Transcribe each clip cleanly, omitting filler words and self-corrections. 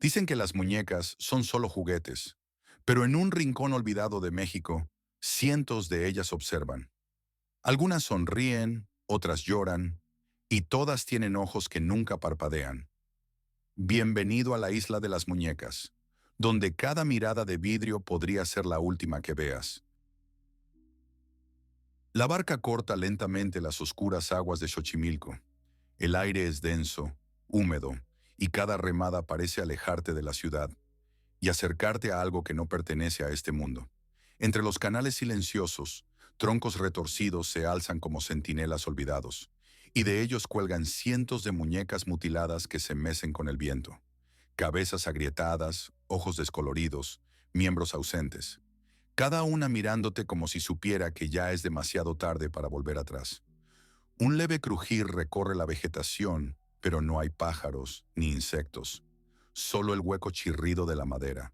Dicen que las muñecas son solo juguetes, pero en un rincón olvidado de México, cientos de ellas observan. Algunas sonríen, otras lloran, y todas tienen ojos que nunca parpadean. Bienvenido a la isla de las muñecas, donde cada mirada de vidrio podría ser la última que veas. La barca corta lentamente las oscuras aguas de Xochimilco. El aire es denso, húmedo, y cada remada parece alejarte de la ciudad y acercarte a algo que no pertenece a este mundo. Entre los canales silenciosos, troncos retorcidos se alzan como centinelas olvidados, y de ellos cuelgan cientos de muñecas mutiladas que se mecen con el viento. Cabezas agrietadas, ojos descoloridos, miembros ausentes. Cada una mirándote como si supiera que ya es demasiado tarde para volver atrás. Un leve crujir recorre la vegetación, pero no hay pájaros ni insectos. Solo el hueco chirrido de la madera.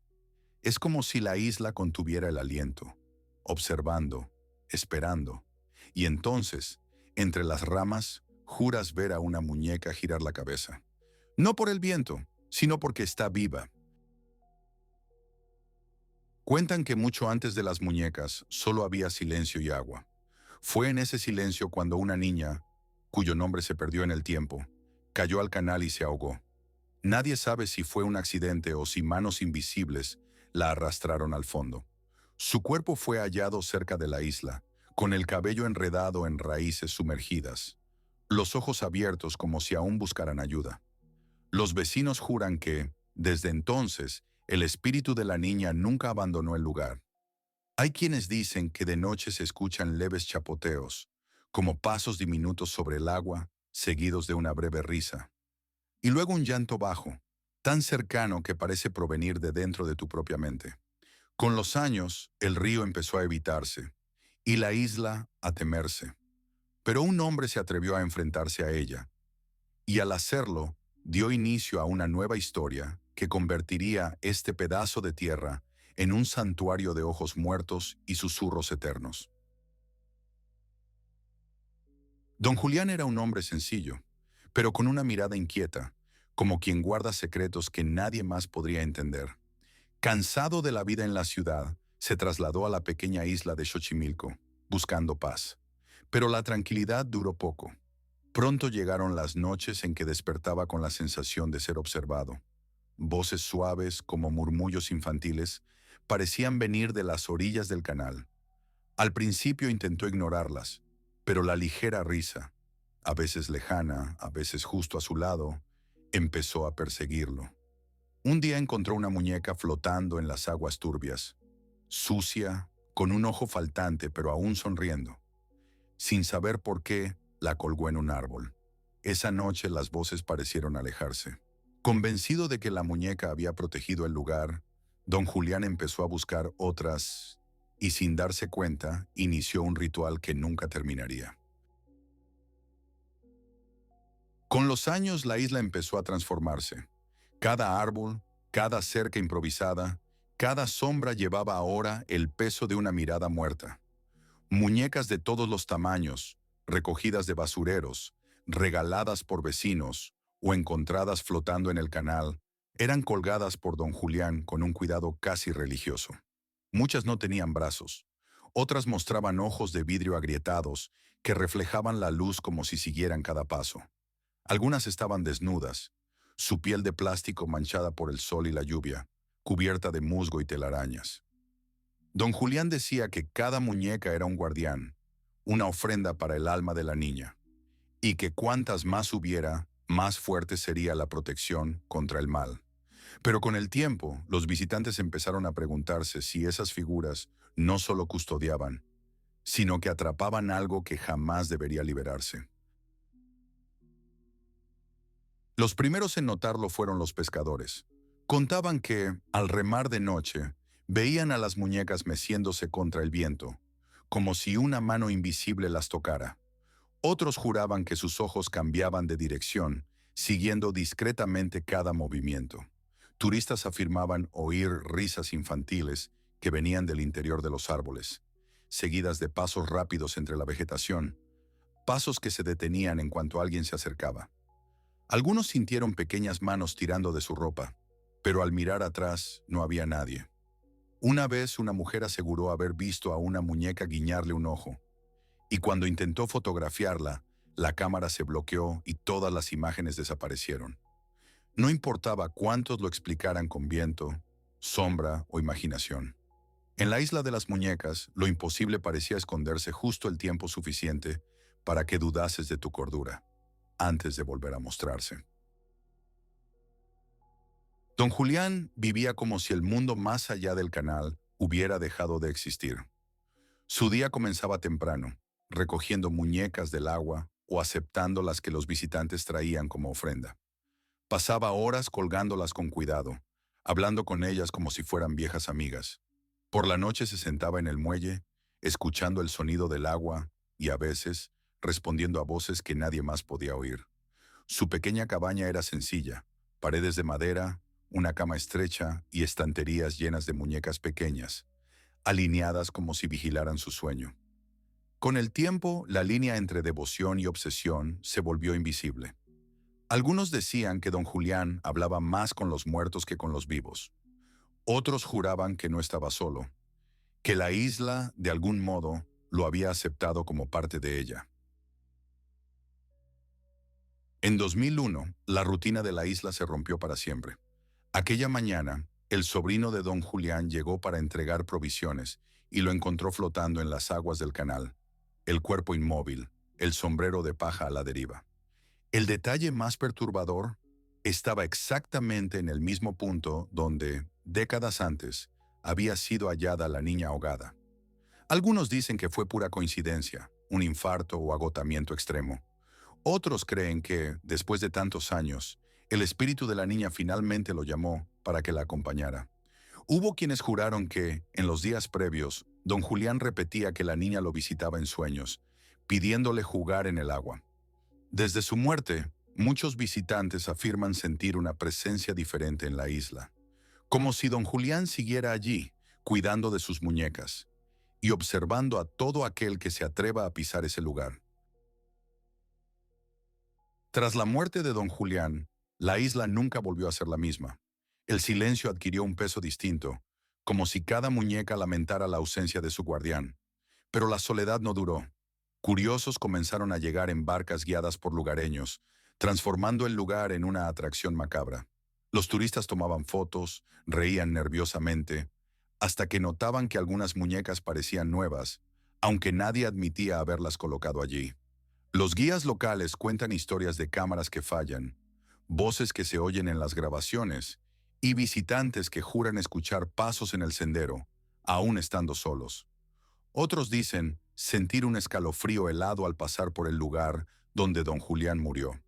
Es como si la isla contuviera el aliento, observando, esperando. Y entonces, entre las ramas, juras ver a una muñeca girar la cabeza. No por el viento, sino porque está viva. Cuentan que mucho antes de las muñecas solo había silencio y agua. Fue en ese silencio cuando una niña, cuyo nombre se perdió en el tiempo, cayó al canal y se ahogó. Nadie sabe si fue un accidente o si manos invisibles la arrastraron al fondo. Su cuerpo fue hallado cerca de la isla, con el cabello enredado en raíces sumergidas, los ojos abiertos como si aún buscaran ayuda. Los vecinos juran que, desde entonces, el espíritu de la niña nunca abandonó el lugar. Hay quienes dicen que de noche se escuchan leves chapoteos, como pasos diminutos sobre el agua, seguidos de una breve risa. Y luego un llanto bajo, tan cercano que parece provenir de dentro de tu propia mente. Con los años, el río empezó a evitarse, y la isla a temerse. Pero un hombre se atrevió a enfrentarse a ella, y al hacerlo, dio inicio a una nueva historia que convertiría este pedazo de tierra en un santuario de ojos muertos y susurros eternos. Don Julián era un hombre sencillo, pero con una mirada inquieta, como quien guarda secretos que nadie más podría entender. Cansado de la vida en la ciudad, se trasladó a la pequeña isla de Xochimilco, buscando paz. Pero la tranquilidad duró poco. Pronto llegaron las noches en que despertaba con la sensación de ser observado. Voces suaves, como murmullos infantiles, parecían venir de las orillas del canal. Al principio intentó ignorarlas, pero la ligera risa, a veces lejana, a veces justo a su lado, empezó a perseguirlo. Un día encontró una muñeca flotando en las aguas turbias, sucia, con un ojo faltante pero aún sonriendo. Sin saber por qué, la colgó en un árbol. Esa noche las voces parecieron alejarse. Convencido de que la muñeca había protegido el lugar, don Julián empezó a buscar otras y sin darse cuenta, inició un ritual que nunca terminaría. Con los años la isla empezó a transformarse. Cada árbol, cada cerca improvisada, cada sombra llevaba ahora el peso de una mirada muerta. Muñecas de todos los tamaños, recogidas de basureros, regaladas por vecinos o encontradas flotando en el canal, eran colgadas por don Julián con un cuidado casi religioso. Muchas no tenían brazos, otras mostraban ojos de vidrio agrietados que reflejaban la luz como si siguieran cada paso. Algunas estaban desnudas, su piel de plástico manchada por el sol y la lluvia, cubierta de musgo y telarañas. Don Julián decía que cada muñeca era un guardián, una ofrenda para el alma de la niña, y que cuantas más hubiera, más fuerte sería la protección contra el mal. Pero con el tiempo, los visitantes empezaron a preguntarse si esas figuras no solo custodiaban, sino que atrapaban algo que jamás debería liberarse. Los primeros en notarlo fueron los pescadores. Contaban que, al remar de noche, veían a las muñecas meciéndose contra el viento, como si una mano invisible las tocara. Otros juraban que sus ojos cambiaban de dirección, siguiendo discretamente cada movimiento. Turistas afirmaban oír risas infantiles que venían del interior de los árboles, seguidas de pasos rápidos entre la vegetación, pasos que se detenían en cuanto alguien se acercaba. Algunos sintieron pequeñas manos tirando de su ropa, pero al mirar atrás no había nadie. Una vez una mujer aseguró haber visto a una muñeca guiñarle un ojo, y cuando intentó fotografiarla, la cámara se bloqueó y todas las imágenes desaparecieron. No importaba cuántos lo explicaran con viento, sombra o imaginación. En la isla de las muñecas, lo imposible parecía esconderse justo el tiempo suficiente para que dudases de tu cordura, antes de volver a mostrarse. Don Julián vivía como si el mundo más allá del canal hubiera dejado de existir. Su día comenzaba temprano, recogiendo muñecas del agua o aceptando las que los visitantes traían como ofrenda. Pasaba horas colgándolas con cuidado, hablando con ellas como si fueran viejas amigas. Por la noche se sentaba en el muelle, escuchando el sonido del agua y a veces respondiendo a voces que nadie más podía oír. Su pequeña cabaña era sencilla, paredes de madera, una cama estrecha y estanterías llenas de muñecas pequeñas, alineadas como si vigilaran su sueño. Con el tiempo, la línea entre devoción y obsesión se volvió invisible. Algunos decían que don Julián hablaba más con los muertos que con los vivos. Otros juraban que no estaba solo, que la isla, de algún modo, lo había aceptado como parte de ella. En 2001, la rutina de la isla se rompió para siempre. Aquella mañana, el sobrino de don Julián llegó para entregar provisiones y lo encontró flotando en las aguas del canal, el cuerpo inmóvil, el sombrero de paja a la deriva. El detalle más perturbador estaba exactamente en el mismo punto donde, décadas antes, había sido hallada la niña ahogada. Algunos dicen que fue pura coincidencia, un infarto o agotamiento extremo. Otros creen que, después de tantos años, el espíritu de la niña finalmente lo llamó para que la acompañara. Hubo quienes juraron que, en los días previos, don Julián repetía que la niña lo visitaba en sueños, pidiéndole jugar en el agua. Desde su muerte, muchos visitantes afirman sentir una presencia diferente en la isla, como si don Julián siguiera allí, cuidando de sus muñecas y observando a todo aquel que se atreva a pisar ese lugar. Tras la muerte de don Julián, la isla nunca volvió a ser la misma. El silencio adquirió un peso distinto, como si cada muñeca lamentara la ausencia de su guardián. Pero la soledad no duró. Curiosos comenzaron a llegar en barcas guiadas por lugareños, transformando el lugar en una atracción macabra. Los turistas tomaban fotos, reían nerviosamente, hasta que notaban que algunas muñecas parecían nuevas, aunque nadie admitía haberlas colocado allí. Los guías locales cuentan historias de cámaras que fallan, voces que se oyen en las grabaciones y visitantes que juran escuchar pasos en el sendero, aún estando solos. Otros dicen sentir un escalofrío helado al pasar por el lugar donde don Julián murió.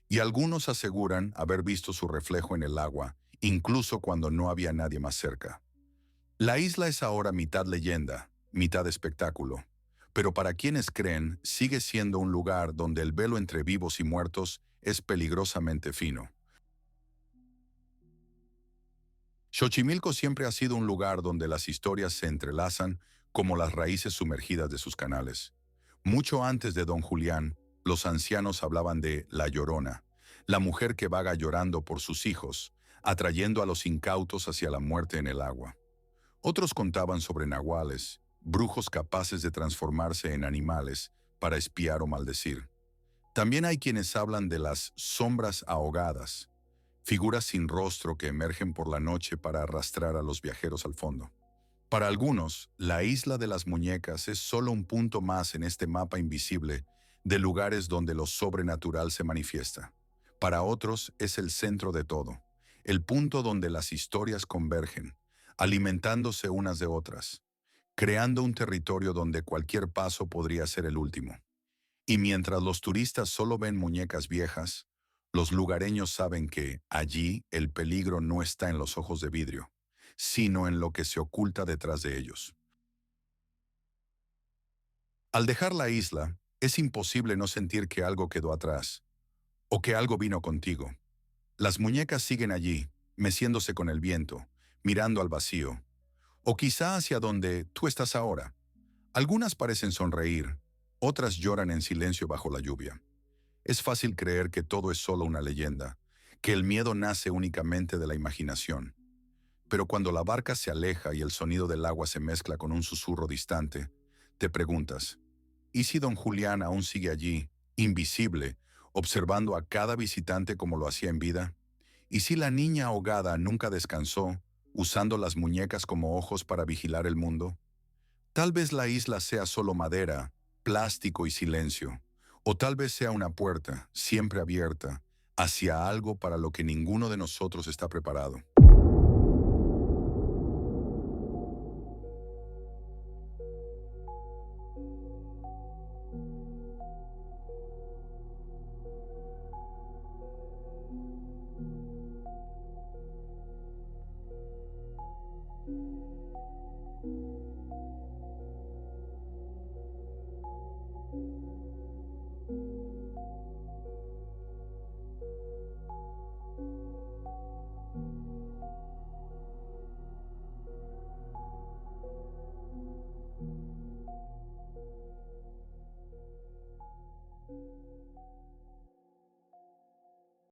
Y algunos aseguran haber visto su reflejo en el agua, incluso cuando no había nadie más cerca. La isla es ahora mitad leyenda, mitad espectáculo, pero para quienes creen, sigue siendo un lugar donde el velo entre vivos y muertos es peligrosamente fino. Xochimilco siempre ha sido un lugar donde las historias se entrelazan como las raíces sumergidas de sus canales. Mucho antes de don Julián, los ancianos hablaban de La Llorona, la mujer que vaga llorando por sus hijos, atrayendo a los incautos hacia la muerte en el agua. Otros contaban sobre nahuales, brujos capaces de transformarse en animales para espiar o maldecir. También hay quienes hablan de las sombras ahogadas, figuras sin rostro que emergen por la noche para arrastrar a los viajeros al fondo. Para algunos, la isla de las muñecas es solo un punto más en este mapa invisible de lugares donde lo sobrenatural se manifiesta. Para otros es el centro de todo, el punto donde las historias convergen, alimentándose unas de otras, creando un territorio donde cualquier paso podría ser el último. Y mientras los turistas solo ven muñecas viejas, los lugareños saben que allí el peligro no está en los ojos de vidrio, sino en lo que se oculta detrás de ellos. Al dejar la isla, es imposible no sentir que algo quedó atrás, o que algo vino contigo. Las muñecas siguen allí, meciéndose con el viento, mirando al vacío, o quizá hacia donde tú estás ahora. Algunas parecen sonreír, otras lloran en silencio bajo la lluvia. Es fácil creer que todo es solo una leyenda, que el miedo nace únicamente de la imaginación. Pero cuando la barca se aleja y el sonido del agua se mezcla con un susurro distante, te preguntas, ¿y si don Julián aún sigue allí, invisible, observando a cada visitante como lo hacía en vida? ¿Y si la niña ahogada nunca descansó, usando las muñecas como ojos para vigilar el mundo? Tal vez la isla sea solo madera, plástico y silencio, o tal vez sea una puerta, siempre abierta, hacia algo para lo que ninguno de nosotros está preparado.